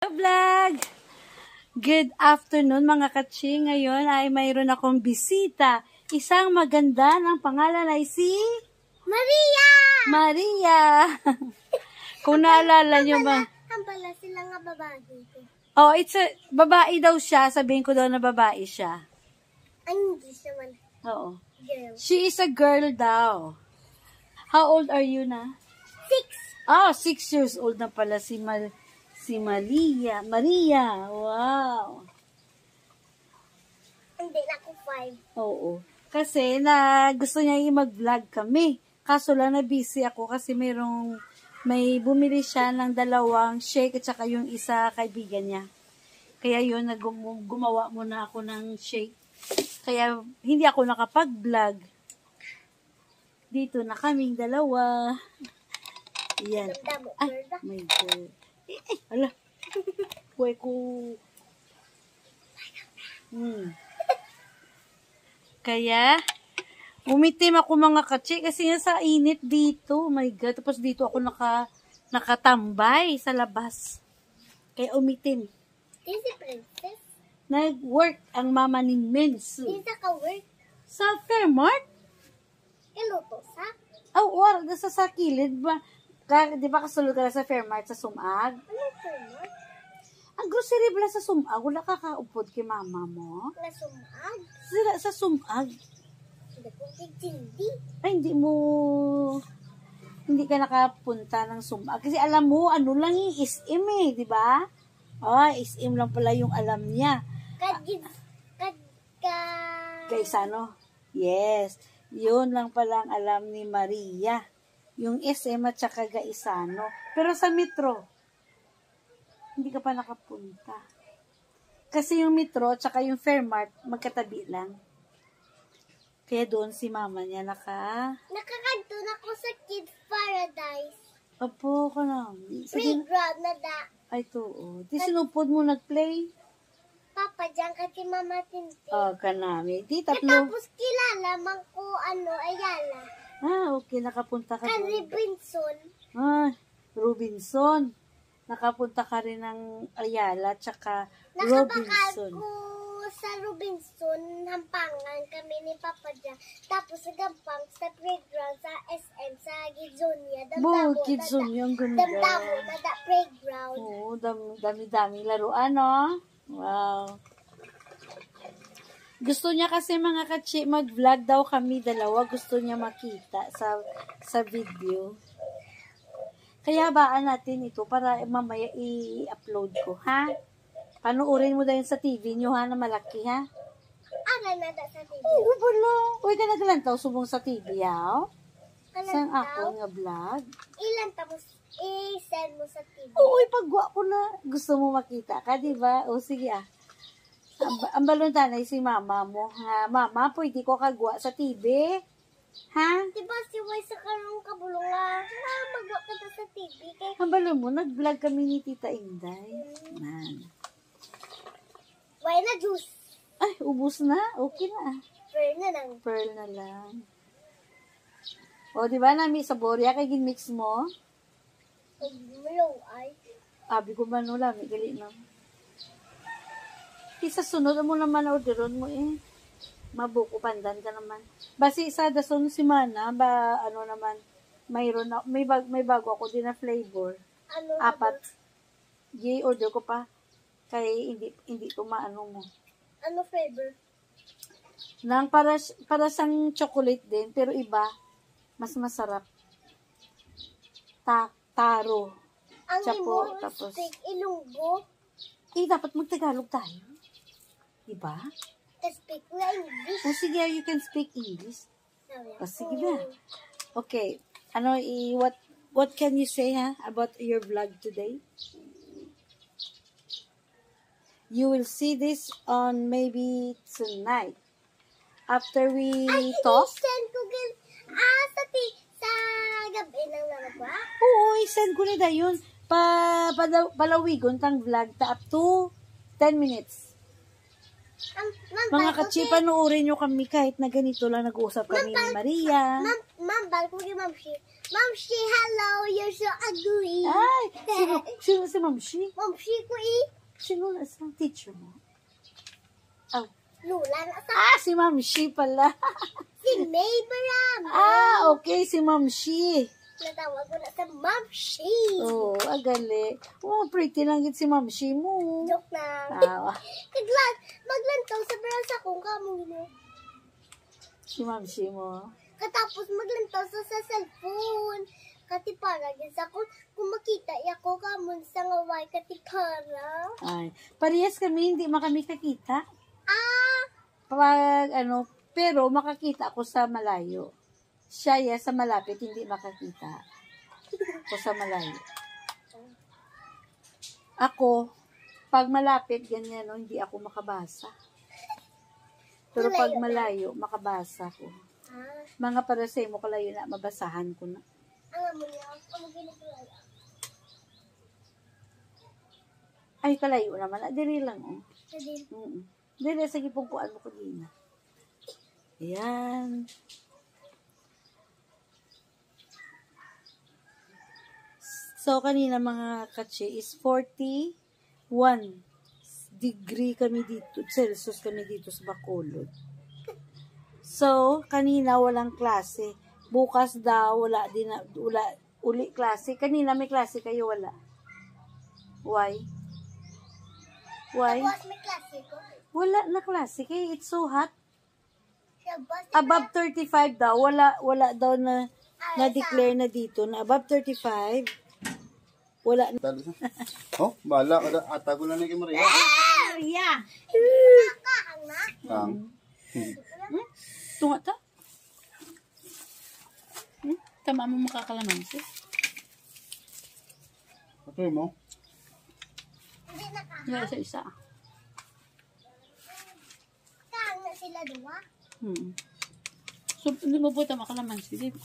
Vlog! Good afternoon mga katsi. Ngayon ay mayroon akong bisita. Isang maganda ng pangalan ay si Maria! Maria. Kung naalala nyo ba? Hambala sila nga babae ko. Oh, babae daw siya. Sabihin ko daw na babae siya. Ay, hindi naman. Oo. Girl. She is a girl daw. How old are you na? 6. Oh, 6 years old na pala si Maria. Maria. Wow. Hindi na ako 5. Oo. Kasi gusto niya mag-vlog kami. Kaso lang na busy ako kasi may bumili siya ng 2 shake at saka yung isa kaibigan niya. Kaya yun, gumawa muna ako ng shake. Kaya hindi ako nakapag-vlog. Dito na kaming 2. Yan. Ay, my God. Ala. Buhay ko. Kaya, umitim ako mga katsi kasi nga sa init dito. Oh my God. Tapos dito ako nakatambay sa labas. Kaya umitim. This is princess. Nag-work ang mama ni Mensu. This is ka-work. Sa Fairmart? Iluto sa? Oh, sa kilid ba? Di ba kasulog ka sa Fairmart sa Sumag? Ano sumag? Ang grocery ba sa Sumag? Wala kakaupod kay mama mo? Na sumag? Sa Sumag? Hindi ko hindi. Ay, hindi ka nakapunta ng Sumag. Kasi alam mo, ano lang yung SM eh, di ba? Oh, SM lang pala yung alam niya. Kaisano? Yes. Yun lang pala ang alam ni Maria. Yung SM at saka Gaisano. Pero sa Metro, hindi ka pa nakapunta. Kasi yung Metro at saka yung Fairmart, magkatabi lang. Kaya doon si mama niya Nakakantun ako sa Kids Paradise. Opo, ka na. Playground na da. Ay, to. Di sinupod mo nag-play? Papa, dyan ka si Mama Tintin. Oh, kanami. Di, tatlo. Tapos kilala man ko, Ayala. Okay, nakapunta ka doon. Robinson. Robinson. Nakapunta ka rin ng Ayala, tsaka Nakabakal Robinson. ko sa Robinson, hampangan kami ni Papa dyan. Tapos sa Gampang, sa playground, sa SM, sa Gidzonia. Gidzonia, ang ganda. Damdamo na da playground. Oo, dami-dami laruan, no? Wow. Gusto niya kasi mga katsi, mag-vlog daw kami 2. Gusto niya makita sa video. Kaya baan natin ito para mamaya i-upload ko, ha? Panuorin mo dahil sa TV niyo, ha, na malaki, ha? Na da sa TV. Oo, bala. Uy, ka naglantaw subong sa TV, ha? Kalantaw? Saan ako nga vlog? Ilan tapos i-send mo sa TV? Oo, ipagwa ko na. Gusto mo makita ka, di ba? O, sige, Ang balon tanay si mama mo, ha? Mama, pwede ko kagwa sa TV? Ha? Diba si Way sa karong kabulong nga, magwa ka na sa TV. Ang balon mo, nag-vlog kami ni Tita Inday. Man. Way na juice. Ay, ubus na. Okay na. Pearl na na lang. lang. O, di ba, nami sa Boria, kay ginmix mo? Malaw ay. Abi ko man, wala, may gali na. Sa sunod mo naman orderon mo mabuko pandan ka naman. Basi isa dason si Mana ba naman mayroon na may bago ako din na flavor. 4. Order ko pa kay hindi to maano mo. Ano flavor? Nang para sang chocolate din pero iba mas masarap. Taro. Ang Chapo, imo tapos Ilonggo. Dapat magtagalog tayo. Diba? Speak na English. O sige, you can speak English. O sige ba? Okay. What can you say about your vlog today? You will see this on maybe tonight. After we talk. I-send ko sa gabi ng lalaba? Oo, i-send ko na yun. Palawigon tang vlog ta up to 10 minutes. Mga katsi, panoorin nyo kami kahit na ganito lang nag-uusap kami ni Maria. Ma'am, bal ko kay Ma'am Shi. Mamshi, hello. You're so ugly. Ay, sino si Mamshi? Mamshi ko eh. Sino na sa teacher mo? Oh. Lula na sa Si Mamshi pala. si May Barami. Okay, si Mamshi. Natawag ko na sa Mamshi. Oh, agali. Oh, pretty lang yun si Mamshi mo. Joke na. Tawa. Maglantaw sa brasa kung kamo mo. Si Mamshi mo. Katapos maglantaw sa cellphone. Katipara, gisa ko, kung makita ako kamon sa ngaway katipara. Ay, parehas kami, hindi kami kakita. Pero makakita ako sa malayo. Siya sa malapit, hindi makakita. Ako sa malayo. Ako, pag malapit, ganyan, no, hindi ako makabasa. Pero pag malayo, makabasa ko. Mga parasay mo kalayo na, mabasahan ko na. Alam mo niya, ano ginagawa? Ay, kalayo naman. Diri lang, oh. Dili. Dili, sige pungkuan mo ko din. Ayan. So, kanina mga katse is 41 degree kami dito, Celsius kami dito sa Bacolod. So, kanina walang klase. Bukas daw, uli klase. Kanina may klase kayo, wala. Why? Tapos may klase ko. Wala na klase kay it's so hot. Tapos, Above 35 daw, wala daw na-declare na dito na above 35. Wala na. Oh, bala ka da. Atago na ni kay Maria. Maria! Kang. Tunga ta? Tama mo makakalamansi. Okay mo? hindi na Yung isa-isa. kahang na sila dua. So, hindi mo po tama kalamansi. Di ba?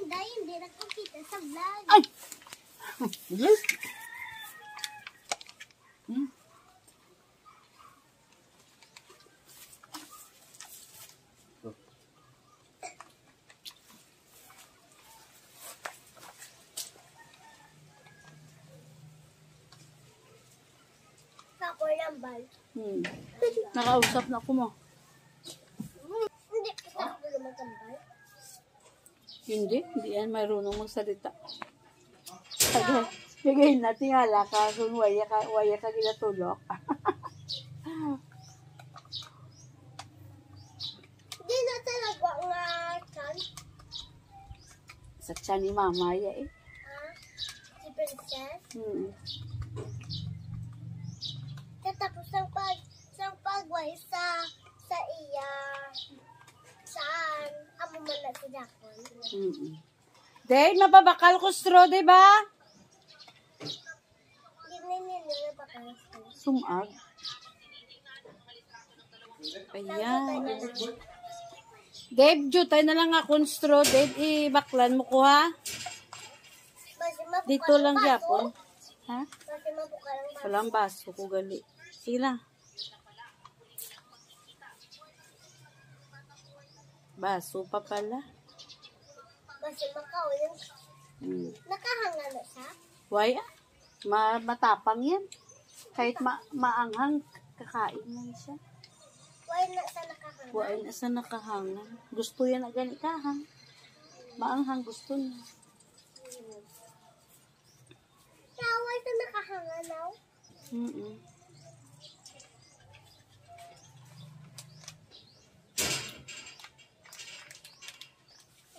Dahil hindi na kita sa vlog. Ay! Yes. Sa Cornambal. Nakausap na ako mo. Hindi ko sa ako magambal. Hindi yan marunong magsalita. Bigay natin hala ka kung waya ka ginatulok. Hindi na talaga nga chan. Sa tiyan ni mama ya eh. Si Princess. Katapos ng pagway sa iya saan amo man na si Dakon. Dahil mapabakal ko straw, diba? Hindi na pa kayo. Sumag. Ayan. Dave, jutay na lang akong straw. Dave, ibaklan mo ko ha. Dito lang yapon. Ha? Kasi mabuka lang ba? Walang baso ko gali. Sige na. Baso pa pala. Kasi makaw yung nakahanga na siya. Why? Matapang yan. Kahit maanghang, kakain na siya. Why na sa nakahanga? Why na sa nakahangan. Gusto yan na ganit kahang. Maanghang gusto niya. Why sa nakahanga now?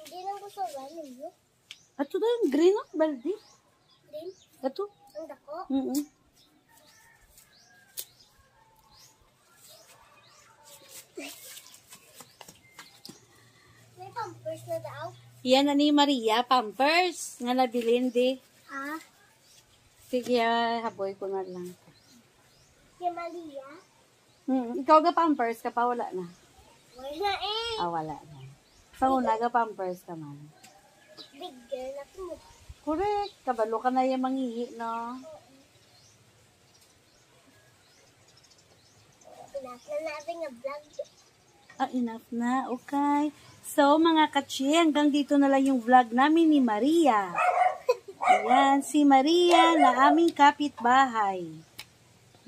Hindi lang gusto galing yun. Ato daw yung green o, baldi. Din? Ato. Ang dako? May pampers na daw. Yan na ni Maria, Pampers. Nga nabilin di. Sige, haboy ko na lang. Kaya Malia? Ikaw ga Pampers ka pa, wala na. Wala eh. Wala na. Sa una ga Pampers ka man. Big girl na po. Correct. Kabalo ka na yung mangihi, no? Enough na natin nga vlog. Enough na. Okay. So, mga katsi, hanggang dito na lang yung vlog namin ni Maria. Ayan, si Maria na aming kapitbahay.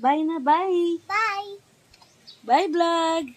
Bye na, bye! Bye! Bye, vlog!